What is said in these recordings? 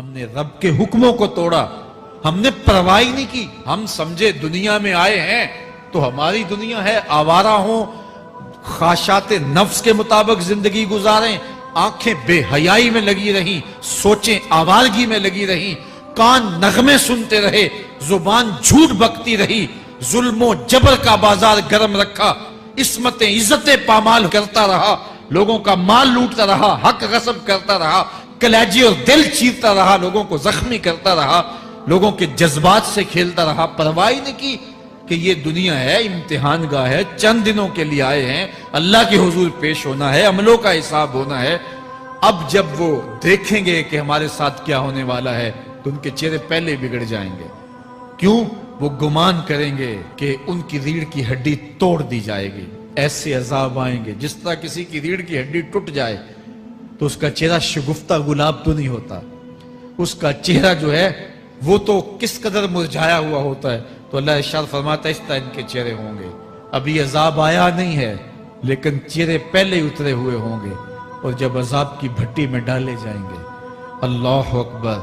ہم نے رب کے حکموں کو توڑا، ہم نے پرواہ ہی نہیں کی. ہم سمجھے دنیا میں آئے ہیں تو ہماری دنیا ہے، آوارہ ہوں، خواہشات نفس کے مطابق زندگی گزاریں، آنکھیں بے حیائی میں لگی رہیں، سوچیں آوارگی میں لگی رہیں، کان نغمے سنتے رہے، زبان جھوٹ بکتی رہی، ظلم و جبر کا بازار گرم رکھا، عصمتیں عزتیں پامال کرتا رہا، لوگوں کا مال لوٹتا رہا، حق غصب کرتا رہا، کلیجے اور دل چیرتا رہا، لوگوں کو زخمی کرتا رہا، لوگوں کے جذبات سے کھیلتا رہا، پرواہ نہیں کی کہ یہ دنیا ہے، امتحان گاہ ہے، چند دنوں کے لیے آئے ہیں، اللہ کے حضور پیش ہونا ہے، عملوں کا حساب ہونا ہے. اب جب وہ دیکھیں گے کہ ہمارے ساتھ کیا ہونے والا ہے تو ان کے چہرے پہلے بگڑ جائیں گے. کیوں؟ وہ گمان کریں گے کہ ان کی ریڑھ کی ہڈی توڑ دی جائے گی. ایسے عذاب آئیں گے جس طرح کسی کی ریڑھ کی ہڈی ٹوٹ جائے تو اس کا چہرہ شگفتہ گلاب تو نہیں ہوتا، اس کا چہرہ جو ہے وہ تو کس قدر مرجھایا ہوا ہوتا ہے. تو اللہ ارشاد فرماتا ہے اس طرح ان کے چہرے ہوں گے. ابھی عذاب آیا نہیں ہے لیکن چہرے پہلے اترے ہوئے ہوں گے، اور جب عذاب کی بھٹی میں ڈالے جائیں گے، اللہ اکبر.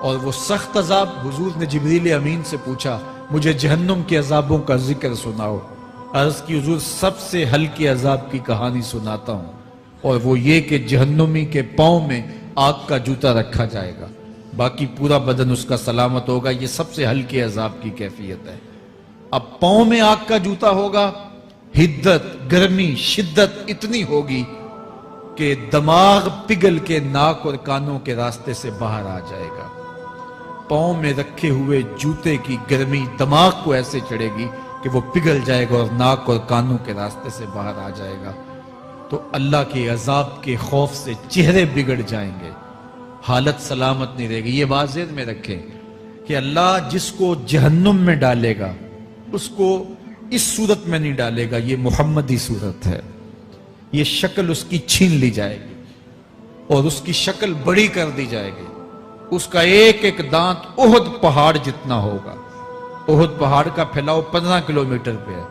اور وہ سخت عذاب، حضور نے جبریل امین سے پوچھا مجھے جہنم کے عذابوں کا ذکر سناؤ. عرض کی حضور سب سے ہلکے عذاب کی کہانی سناتا ہوں، اور وہ یہ کہ جہنمی کے پاؤں میں آگ کا جوتا رکھا جائے گا، باقی پورا بدن اس کا سلامت ہوگا. یہ سب سے ہلکے عذاب کی کیفیت ہے. اب پاؤں میں آگ کا جوتا ہوگا، حدت، گرمی، شدت اتنی ہوگی کہ دماغ پگھل کے ناک اور کانوں کے راستے سے باہر آ جائے گا. پاؤں میں رکھے ہوئے جوتے کی گرمی دماغ کو ایسے چڑھے گی کہ وہ پگھل جائے گا اور ناک اور کانوں کے راستے سے باہر آ جائے گا. تو اللہ کے عذاب کے خوف سے چہرے بگڑ جائیں گے، حالت سلامت نہیں رہے گی. یہ بات ذہن میں رکھیں کہ اللہ جس کو جہنم میں ڈالے گا اس کو اس صورت میں نہیں ڈالے گا. یہ محمدی صورت ہے، یہ شکل اس کی چھین لی جائے گی اور اس کی شکل بڑی کر دی جائے گی. اس کا ایک ایک دانت احد پہاڑ جتنا ہوگا. احد پہاڑ کا پھیلاؤ 15 کلومیٹر پہ ہے.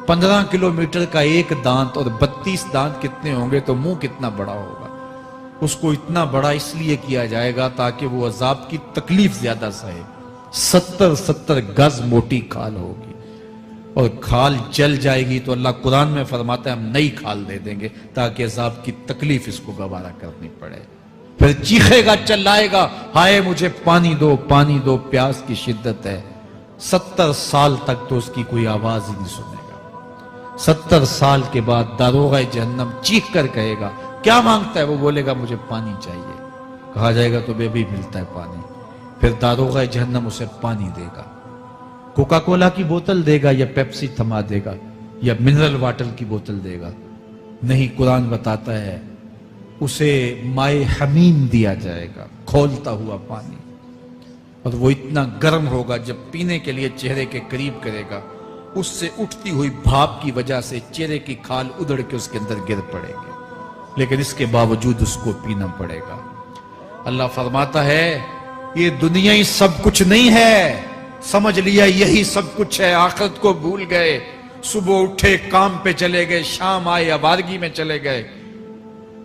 15 کلومیٹر کا ایک دانت اور 32 دانت کتنے ہوں گے تو منہ کتنا بڑا ہوگا. اس کو اتنا بڑا اس لیے کیا جائے گا تاکہ وہ عذاب کی تکلیف زیادہ سہے. 70 گز موٹی کھال ہوگی اور کھال جل جائے گی تو اللہ قرآن میں فرماتا ہے ہم نئی کھال دے دیں گے تاکہ عذاب کی تکلیف اس کو گوارا کرنی پڑے. پھر چیخے گا، چلائے گا، ہائے مجھے پانی دو، پانی دو، پیاس کی شدت ہے. 70 سال تک تو اس کی کوئی آواز ہی نہیں سنے گا. 70 سال کے بعد داروغہ جہنم چیخ کر کہے گا کیا مانگتا ہے؟ وہ بولے گا مجھے پانی چاہیے. کہا جائے گا تو بے بھی ملتا ہے پانی. پھر داروغہ جہنم اسے پانی دے گا. کوکا کولا کی بوتل دے گا یا پیپسی تھما دے گا یا منرل واٹر کی بوتل دے گا؟ نہیں، قرآن بتاتا ہے اسے مائے حمیم دیا جائے گا، کھولتا ہوا پانی. اور وہ اتنا گرم ہوگا جب پینے کے لیے چہرے کے قریب کرے گا اس سے اٹھتی ہوئی بھاپ کی وجہ سے چہرے کی کھال ادھڑ کے اس کے اندر گر پڑے گی، لیکن اس کے باوجود اس کو پینا پڑے گا. اللہ فرماتا ہے یہ دنیا ہی سب کچھ نہیں ہے، سمجھ لیا یہی سب کچھ ہے، آخرت کو بھول گئے. صبح اٹھے کام پہ چلے گئے، شام آئے آوارگی میں چلے گئے،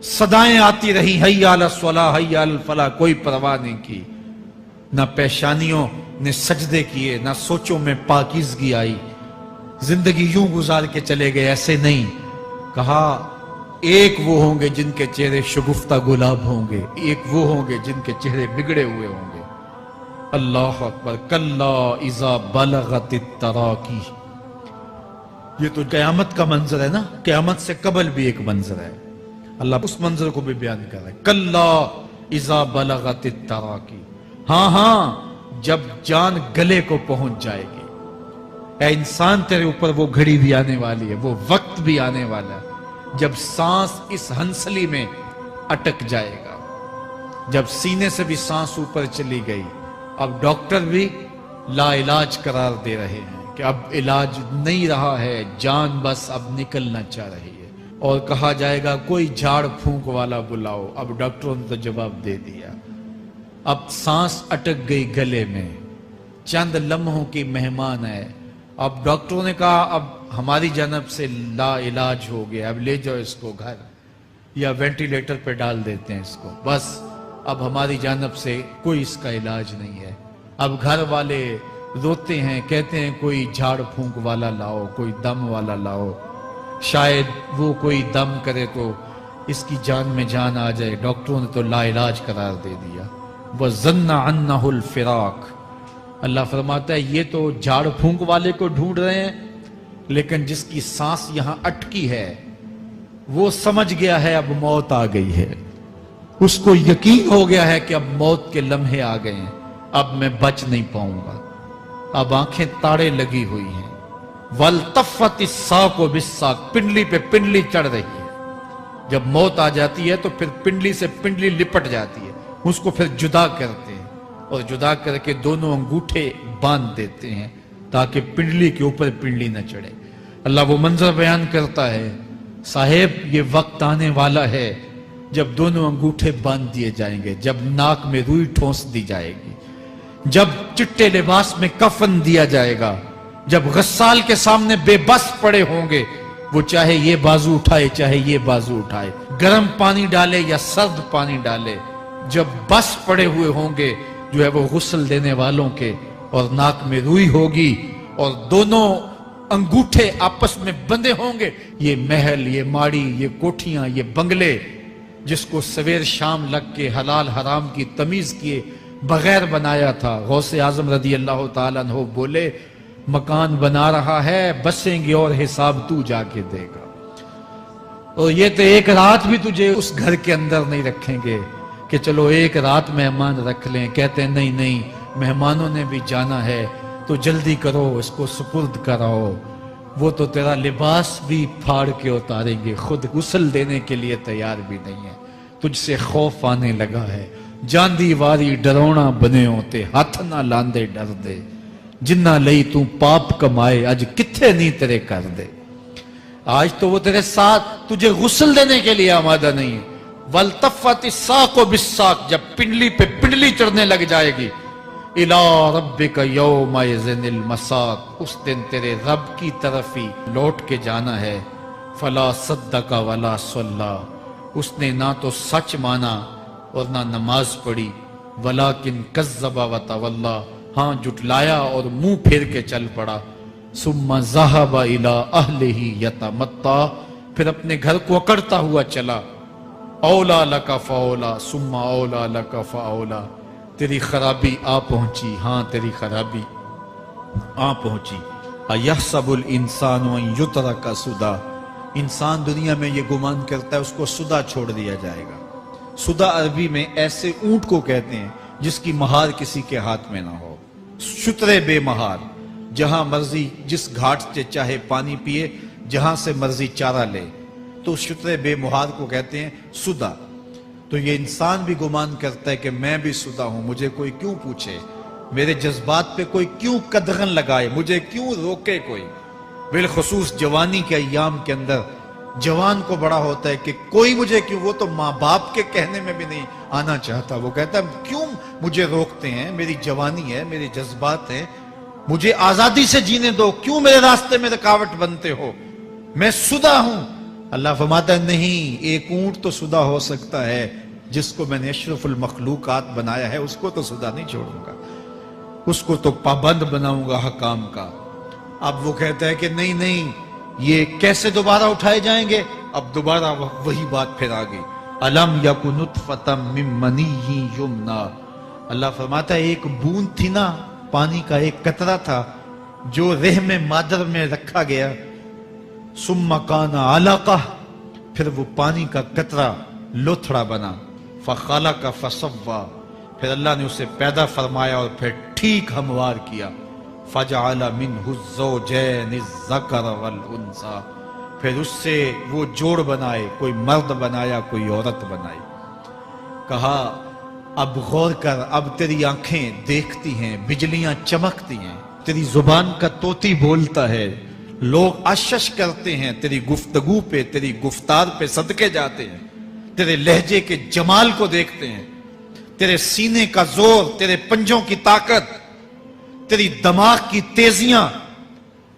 صدائیں آتی رہی حی علی الصلاح حی علی الفلاح، کوئی پرواہ نہیں کی. نہ پیشانیوں نے سجدے کیے، نہ سوچوں میں پاکیزگی آئی. زندگی یوں گزار کے چلے گئے. ایسے نہیں، کہا ایک وہ ہوں گے جن کے چہرے شگفتہ گلاب ہوں گے، ایک وہ ہوں گے جن کے چہرے بگڑے ہوئے ہوں گے. اللہ اکبر. کلا اذا بلغت التراقی. یہ تو قیامت کا منظر ہے نا، قیامت سے قبل بھی ایک منظر ہے. اللہ اس منظر کو بھی بیان کر رہا ہے. کلا اذا بلغت التراقی. ہاں جب جان گلے کو پہنچ جائے گی. اے انسان تیرے اوپر وہ گھڑی بھی آنے والی ہے، وہ وقت بھی آنے والا ہے جب سانس اس ہنسلی میں اٹک جائے گا، جب سینے سے بھی سانس اوپر چلی گئی. اب ڈاکٹر بھی لا علاج قرار دے رہے ہیں کہ اب علاج نہیں رہا ہے، جان بس اب نکلنا چاہ رہی ہے. اور کہا جائے گا کوئی جھاڑ پھونک والا بلاؤ. اب ڈاکٹروں نے تو جواب دے دیا. اب سانس اٹک گئی گلے میں، چند لمحوں کی مہمان ہے. اب ڈاکٹروں نے کہا اب ہماری جانب سے لا علاج ہو گیا، اب لے جاؤ اس کو گھر یا وینٹیلیٹر پہ ڈال دیتے ہیں اس کو. بس اب ہماری جانب سے کوئی اس کا علاج نہیں ہے. اب گھر والے روتے ہیں، کہتے ہیں کوئی جھاڑ پھونک والا لاؤ، کوئی دم والا لاؤ، شاید وہ کوئی دم کرے تو اس کی جان میں جان آ جائے. ڈاکٹروں نے تو لا علاج قرار دے دیا. وَظَنَّ عَنَّهُ الْفِرَاقِ. اللہ فرماتا ہے یہ تو جھاڑ پھونک والے کو ڈھونڈ رہے ہیں، لیکن جس کی سانس یہاں اٹکی ہے وہ سمجھ گیا ہے اب موت آ گئی ہے. اس کو یقین ہو گیا ہے کہ اب موت کے لمحے آ گئے ہیں، اب میں بچ نہیں پاؤں گا. اب آنکھیں تاڑے لگی ہوئی ہیں. وَالْتَفَّتِ السَّاقُ بِالسَّاقِ. پنڈلی پہ پنڈلی چڑھ رہی ہے. جب موت آ جاتی ہے تو پھر پنڈلی سے پنڈلی لپٹ جاتی ہے، اس کو پھر جدا کرتے ہیں اور جدا کر کے دونوں انگوٹھے باندھ دیتے ہیں تاکہ پنڈلی کے اوپر پنڈلی نہ چڑھے. اللہ وہ منظر بیان کرتا ہے، صاحب یہ وقت آنے والا ہے جب دونوں انگوٹھے باندھ دیے جائیں گے، جب ناک میں روئی ٹھونس دی جائے گی، جب چٹے لباس میں کفن دیا جائے گا، جب غسال کے سامنے بے بس پڑے ہوں گے، وہ چاہے یہ بازو اٹھائے چاہے یہ بازو اٹھائے، گرم پانی ڈالے یا سرد پانی ڈالے، جب بس پڑے ہوئے ہوں گے جو ہے وہ غسل دینے والوں کے، اور ناک میں روئی ہوگی اور دونوں انگوٹھے آپس میں بندے ہوں گے. یہ محل، یہ ماڑی، یہ کوٹھیاں، یہ بنگلے جس کو سویر شام لگ کے حلال حرام کی تمیز کیے بغیر بنایا تھا. غوث اعظم رضی اللہ تعالیٰ عنہ بولے مکان بنا رہا ہے، بسیں گے اور حساب تو جا کے دے گا. اور یہ تو ایک رات بھی تجھے اس گھر کے اندر نہیں رکھیں گے کہ چلو ایک رات مہمان رکھ لیں. کہتے ہیں نہیں نہیں، مہمانوں نے بھی جانا ہے تو جلدی کرو، اس کو سپرد کراؤ. وہ تو تیرا لباس بھی پھاڑ کے اتاریں گے، خود غسل دینے کے لیے تیار بھی نہیں ہے. تجھ سے خوف آنے لگا ہے. جاندی واری ڈرونا بنے ہوتے، ہاتھ نہ لاندے ڈر دے، جنہ لئی تو پاپ کمائے اج کتھے نہیں تیرے کر دے. آج تو وہ تیرے ساتھ تجھے غسل دینے کے لیے آمادہ نہیں ہے. وَالْتَفَّتِ السَّاقُ بِالسَّاقِ. جب پنڈلی پہ پنڈلی چڑھنے لگ جائے گی. إِلَىٰ رَبِّكَ يَوْمَئِذٍ الْمَسَاقُ. اس دن تیرے رب کی طرف ہی لوٹ کے جانا ہے. فَلَا صَدَّقَ وَلَا صَلَّىٰ. اس نے نہ تو سچ مانا اور نہ نماز پڑھی. وَلَٰكِنْ كَذَّبَ وَتَوَلَّىٰ. ہاں جھٹلایا اور منہ پھیر کے چل پڑا. ثُمَّ ذَهَبَ إِلَىٰ أَهْلِهِ يَتَمَطَّىٰ. پھر اپنے گھر کو اکڑتا ہوا چلا. أَوْلَىٰ لَكَ فَأَوْلَىٰ ثُمَّ أَوْلَىٰ لَكَ فَأَوْلَىٰ. تیری خرابی آ پہنچی، ہاں تیری خرابی آ پہنچی. أَيَحْسَبُ الْإِنسَانُ أَن يُتْرَكَ سُدًى. انسان دنیا میں یہ گمان کرتا ہے اس کو سدا چھوڑ دیا جائے گا. سدا عربی میں ایسے اونٹ کو کہتے ہیں جس کی مہار کسی کے ہاتھ میں نہ ہو. شترے بے مہار، جہاں مرضی جس گھاٹ سے چاہے پانی پیے، جہاں سے مرضی چارہ لے، تو شترے بے مہار کو کہتے ہیں سدا. تو یہ انسان بھی گمان کرتا ہے کہ میں بھی سدا ہوں، مجھے کوئی کیوں پوچھے، میرے جذبات پہ کوئی کیوں قدغن لگائے، مجھے کیوں روکے کوئی. بالخصوص جوانی کے ایام کے اندر جوان کو بڑا ہوتا ہے کہ کوئی مجھے کیوں. وہ تو ماں باپ کے کہنے میں بھی نہیں آنا چاہتا. وہ کہتا ہے کیوں مجھے روکتے ہیں، میری جوانی ہے، میرے جذبات ہیں، مجھے آزادی سے جینے دو، کیوں میرے راستے میں رکاوٹ بنتے ہو، میں سدا ہوں. اللہ فرماتا ہے نہیں، ایک اونٹ تو سدا ہو سکتا ہے، جس کو میں نے اشرف المخلوقات بنایا ہے اس کو تو سدا نہیں چھوڑوں گا، اس کو تو پابند بناؤں گا حکام کا. اب وہ کہتا ہے کہ نہیں نہیں، یہ کیسے دوبارہ اٹھائے جائیں گے. اب دوبارہ وہی بات پھر آ گئی. الم یک نطفۃ من منی یمنی. اللہ فرماتا ہے ایک بوند تھی نا، پانی کا ایک قطرہ تھا جو رحم مادر میں رکھا گیا. ثم کان علقہ. پھر وہ پانی کا قطرہ لوتھڑا بنا. فخلق فسوی. پھر اللہ نے اسے پیدا فرمایا اور پھر ٹھیک ہموار کیا. فجعل منہ الزوجین الذکر والانثی. پھر اس سے وہ جوڑ بنائے، کوئی مرد بنایا کوئی عورت بنائی. کہا اب غور کر، اب تیری آنکھیں دیکھتی ہیں، بجلیاں چمکتی ہیں، تیری زبان کا طوطی بولتا ہے، لوگ اشش کرتے ہیں تیری گفتگو پہ، تیری گفتار پہ صدقے جاتے ہیں، تیرے لہجے کے جمال کو دیکھتے ہیں، تیرے سینے کا زور، تیرے پنجوں کی طاقت، تیری دماغ کی تیزیاں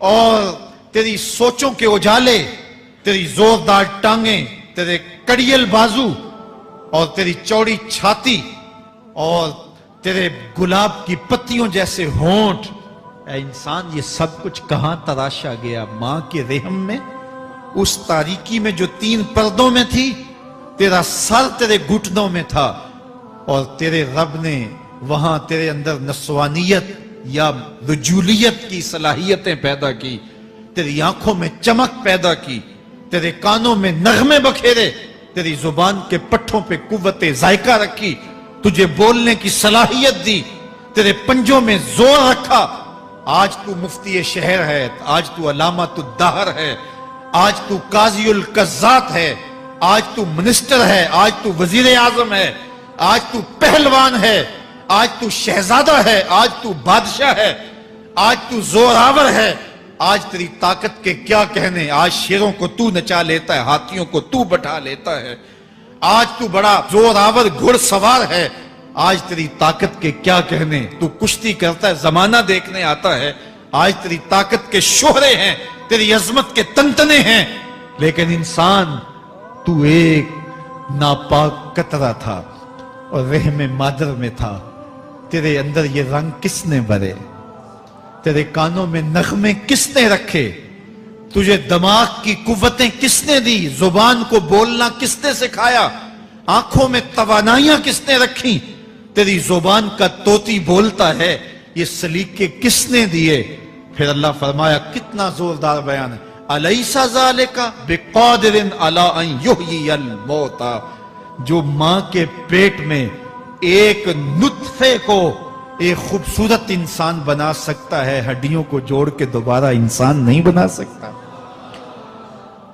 اور تیری سوچوں کے اجالے، تیری زوردار ٹانگیں، تیرے کڑیل بازو اور تیری چوڑی چھاتی اور تیرے گلاب کی پتیوں جیسے ہونٹ، اے انسان یہ سب کچھ کہاں تراشا گیا؟ ماں کے رحم میں، اس تاریکی میں جو 3 پردوں میں تھی۔ تیرا سر تیرے گھٹنوں میں تھا، اور تیرے رب نے وہاں تیرے اندر نسوانیت یا رجولیت کی صلاحیتیں پیدا کی، تیری آنکھوں میں چمک پیدا کی، تیرے کانوں میں نغمے بکھیرے، تیری زبان کے پٹھوں پہ قوت ذائقہ رکھی، تجھے بولنے کی صلاحیت دی، تیرے پنجوں میں زور رکھا۔ آج تو مفتی شہر ہے، آج تو علامۃ الدہر ہے، آج تو قاضی القضات ہے، آج تو منسٹر ہے، آج تو وزیر اعظم ہے، آج تو پہلوان ہے، آج تو شہزادہ ہے، آج تو بادشاہ ہے، آج تو زوراور ہے۔ آج تیری طاقت کے کیا کہنے؟ آج شیروں کو تو نچا لیتا ہے، ہاتھیوں کو تو بٹھا لیتا ہے، آج تو بڑا زوراور گھڑ سوار ہے۔ آج تیری طاقت کے کیا کہنے؟ تو کشتی کرتا ہے، زمانہ دیکھنے آتا ہے۔ آج تیری طاقت کے شوہرے ہیں، تیری عظمت کے تنتنے ہیں، لیکن انسان تو ایک ناپاک قطرہ تھا اور رحم مادر میں تھا۔ تیرے اندر یہ رنگ کس نے بھرے؟ تیرے کانوں میں نغمے کس نے رکھے؟ تجھے دماغ کی قوتیں کس نے دی؟ زبان کو بولنا کس نے سکھایا؟ آنکھوں میں توانائیاں کس نے رکھی؟ تیری زبان کا طوطی بولتا ہے، یہ سلیقے کس نے دیے؟ پھر اللہ فرمایا، کتنا زوردار بیان ہے، الیس ذالک بقادر علی ان یحیی الموتى، جو ماں کے پیٹ میں ایک نطفے کو ایک خوبصورت انسان بنا سکتا ہے، ہڈیوں کو جوڑ کے دوبارہ انسان نہیں بنا سکتا؟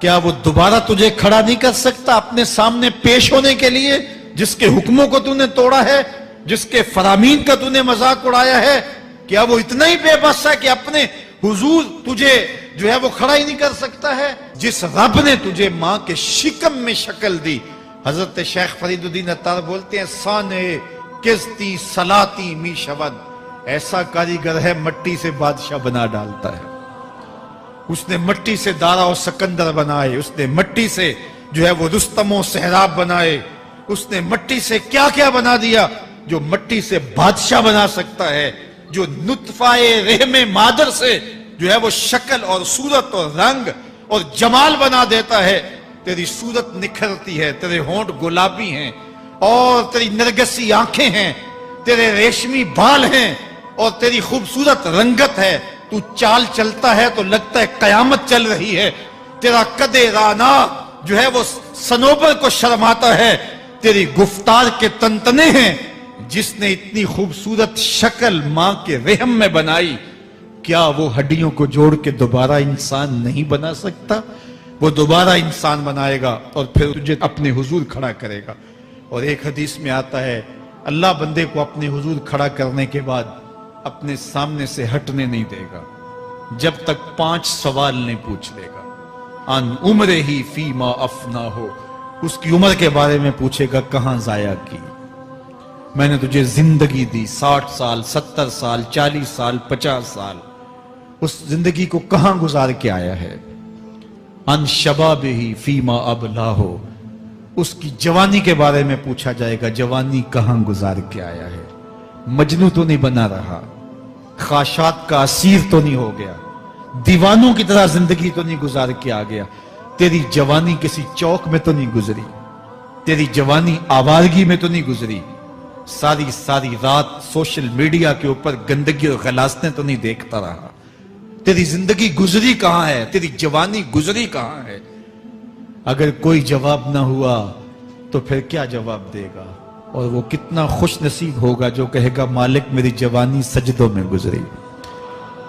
کیا وہ دوبارہ تجھے کھڑا نہیں کر سکتا اپنے سامنے پیش ہونے کے لیے، جس کے حکموں کو تو نے توڑا ہے، جس کے فرامین کا تو نے مذاق اڑایا ہے؟ کیا وہ اتنا ہی بے بس ہے کہ اپنے حضور تجھے جو ہے وہ کھڑا ہی نہیں کر سکتا ہے؟ جس رب نے تجھے ماں کے شکم میں شکل دی، حضرت شیخ فرید الدین عطار بولتے ہیں، سانے کستی سلاتی می شود، ایسا کاریگر ہے مٹی سے بادشاہ بنا ڈالتا ہے۔ اس نے مٹی سے دارا و سکندر بنائے، اس نے مٹی سے جو ہے وہ رستم و سہراب بنائے، اس نے مٹی سے کیا کیا بنا دیا جو مٹی سے بادشاہ بنا سکتا ہے، جو نطفہ رحم مادر سے جو ہے وہ شکل اور صورت اور رنگ اور جمال بنا دیتا ہے۔ تیری صورت نکھرتی ہے، تیرے ہونٹ گلابی ہیں اور تیری نرگسی آنکھیں ہیں، تیرے ریشمی بال ہیں اور تیری خوبصورت رنگت ہے، تو چال چلتا ہے تو لگتا ہے قیامت چل رہی ہے، تیرا قد رانا جو ہے وہ صنوبر کو شرماتا ہے، تیری گفتار کے تنتنے ہیں۔ جس نے اتنی خوبصورت شکل ماں کے رحم میں بنائی، کیا وہ ہڈیوں کو جوڑ کے دوبارہ انسان نہیں بنا سکتا؟ وہ دوبارہ انسان بنائے گا اور پھر تجھے اپنے حضور کھڑا کرے گا۔ اور ایک حدیث میں آتا ہے، اللہ بندے کو اپنے حضور کھڑا کرنے کے بعد اپنے سامنے سے ہٹنے نہیں دے گا جب تک 5 سوال نہیں پوچھ لے گا۔ ان عمرہ ہی فیما افنا ہو، اس کی عمر کے بارے میں پوچھے گا، کہاں ضائع کی؟ میں نے تجھے زندگی دی، 60 سال 70 سال 40 سال 50 سال، اس زندگی کو کہاں گزار کے آیا ہے؟ ان شباب ہی فیما ابلا ہو، اس کی جوانی کے بارے میں پوچھا جائے گا، جوانی کہاں گزار کے آیا ہے؟ مجنوں تو نہیں بنا رہا، خواہشات کا اسیر تو نہیں ہو گیا، دیوانوں کی طرح زندگی تو نہیں گزار کے آ گیا؟ تیری جوانی کسی چوک میں تو نہیں گزری، تیری جوانی آوارگی میں تو نہیں گزری، ساری رات سوشل میڈیا کے اوپر گندگی اور غلاظتیں تو نہیں دیکھتا رہا؟ تیری زندگی گزری کہاں ہے؟ تیری جوانی گزری کہاں ہے؟ اگر کوئی جواب نہ ہوا تو پھر کیا جواب دے گا؟ اور وہ کتنا خوش نصیب ہوگا جو کہے گا، مالک میری جوانی سجدوں میں گزری،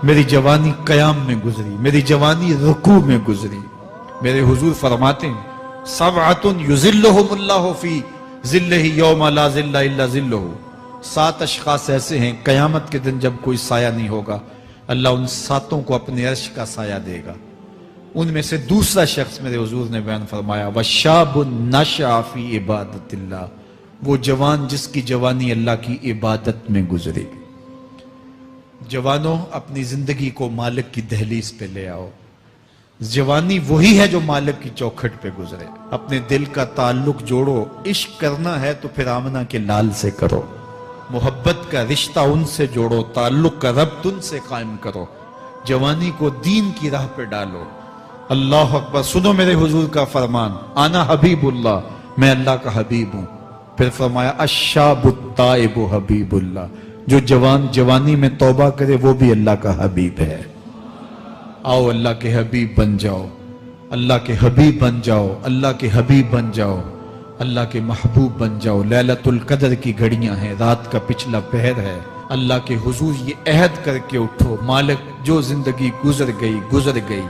میری جوانی قیام میں گزری، میری جوانی رکوع میں گزری۔ میرے حضور فرماتے ہیں، سبعۃ یظلھم اللہ فی ظلہ یوم لا ظل الا ظلہ، 7 اشخاص ایسے ہیں قیامت کے دن جب کوئی سایہ نہیں ہوگا، اللہ ان 7 کو اپنے عرش کا سایہ دے گا۔ ان میں سے دوسرا شخص میرے حضور نے بیان فرمایا، وَشَابٌ نَشَأَ فِي عِبَادَةِ اللَّهِ، وہ جوان جس کی جوانی اللہ کی عبادت میں گزرے۔ جوانوں، اپنی زندگی کو مالک کی دہلیز پہ لے آؤ، جوانی وہی ہے جو مالک کی چوکھٹ پہ گزرے. اپنے دل کا تعلق جوڑو. عشق کرنا ہے تو پھر آمنہ کے لال سے کرو. محبت کا رشتہ ان سے جوڑو. تعلق کا ربط ان سے قائم کرو. جوانی کو دین کی راہ پہ ڈالو. اللہ اکبر. سنو میرے حضور کا فرمان, انا حبیب اللہ, میں اللہ کا حبیب ہوں. پھر فرمایا الشاب التائب حبیب اللہ, جو جوان جوانی میں توبہ کرے وہ بھی اللہ کا حبیب ہے. آؤ اللہ کے حبیب بن جاؤ, اللہ کے حبیب بن جاؤ, اللہ کے حبیب بن جاؤ, اللہ کے محبوب بن جاؤ. لیلۃ القدر کی گھڑیاں ہیں, رات کا پچھلا پہر ہے. اللہ کے حضور یہ عہد کر کے اٹھو, مالک جو زندگی گزر گئی گزر گئی,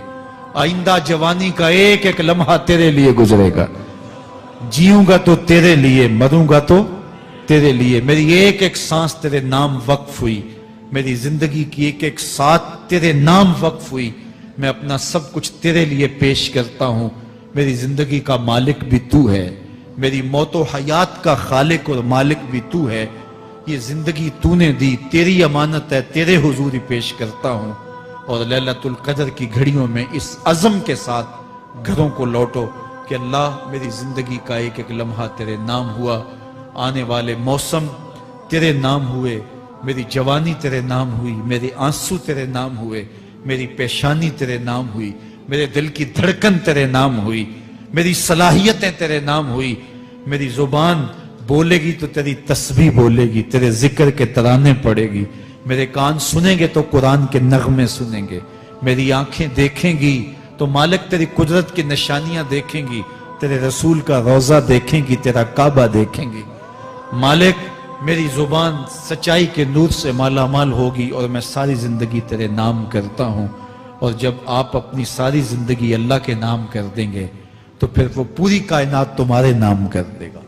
آئندہ جوانی کا ایک ایک لمحہ تیرے لیے گزرے گا. جیوں گا تو تیرے لیے, مروں گا تو تیرے لیے. میری ایک ایک سانس تیرے نام وقف ہوئی, میری زندگی کی ایک ایک ساتھ تیرے نام وقف ہوئی. میں اپنا سب کچھ تیرے لیے پیش کرتا ہوں. میری زندگی کا مالک بھی تو ہے, میری موت و حیات کا خالق اور مالک بھی تو ہے. یہ زندگی تو نے دی, تیری امانت ہے, تیرے حضور ہی پیش کرتا ہوں. اور لیلۃ القدر کی گھڑیوں میں اس عزم کے ساتھ گھروں کو لوٹو کہ اللہ میری زندگی کا ایک ایک لمحہ تیرے نام ہوا, آنے والے موسم تیرے نام ہوئے, میری جوانی تیرے نام ہوئی, میرے آنسو تیرے نام ہوئے, میری پیشانی تیرے نام ہوئی, میرے دل کی دھڑکن تیرے نام ہوئی, میری صلاحیتیں تیرے نام ہوئی. میری زبان بولے گی تو تیری تسبیح بولے گی, تیرے ذکر کے ترانے پڑے گی. میرے کان سنیں گے تو قرآن کے نغمے سنیں گے. میری آنکھیں دیکھیں گی تو مالک تیری قدرت کی نشانیاں دیکھیں گی, تیرے رسول کا روضہ دیکھیں گی, تیرا کعبہ دیکھیں گی. مالک میری زبان سچائی کے نور سے مالا مال ہوگی اور میں ساری زندگی تیرے نام کرتا ہوں. اور جب آپ اپنی ساری زندگی اللہ کے نام کر دیں گے تو پھر وہ پوری کائنات تمہارے نام کر دے گا.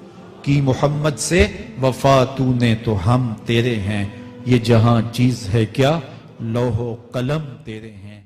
کی محمد سے وفا تو نے تو ہم تیرے ہیں, یہ جہاں چیز ہے کیا, لوح و قلم تیرے ہیں.